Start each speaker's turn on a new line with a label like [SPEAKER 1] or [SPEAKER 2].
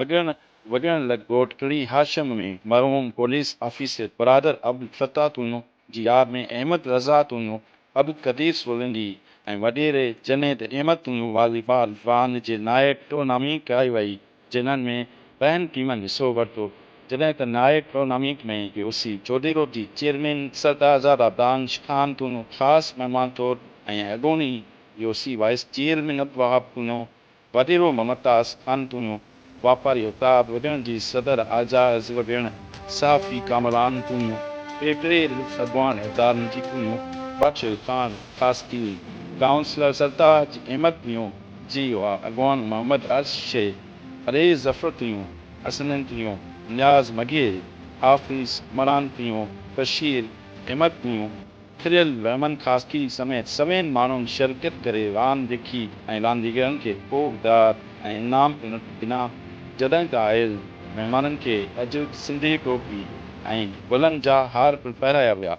[SPEAKER 1] वॾियल ॻोठड़ी हाशिम में मरहूम police officer Baradar Abdul Fattah तूनो जी यादि में अहमद रज़ा तूनो, अब्दुल क़दीर सोलंकी ऐं वॾेरे जनेद अहमद तूनो वॉलीबॉल रांदि जे नायक टूर्नामेंट कई वई, जिन्हनि में 2 टीमनि हिसो वरितो। जॾहिं त नायक टूर्नामेंट में यूसी चौधरी जी चेयरमैन सरदारज़ाद दानिश खान तूनो ख़ासि महिमान तौरु ऐं अॻूणी UC vice chairman Abdul Wahab तूनो, वॾेरो मुमताज़ खान तूनो, वापारी उस्ताद वॾियण जी सदर आज़ाज़ वॾियण साफ़ी कामरान तूनो, पेपरे अॻवान इदारनि जी तूनो, बादशाह खान ख़ासकी काउंसलर सरताज अहमद तूनो जी अॻवान मोहम्मद अर्शे अरे ज़फ़र तूनो, हसनन तूनो, नियाज़ मगीर, हाफ़िज़ मरान तूनो, बशीर अहमद तूनो, थिरियल रहमान ख़ासकी समेत सभिनी माण्हुनि शिरकत करे रांदि देखी ऐं रांदीगरनि खे ख़ूबदार ऐं इनाम पिणु ॾिना। जॾहिं त आयल महिमाननि खे अॼु सिंधी टोपी ऐं गुलनि जा हार पिणु पाराया विया।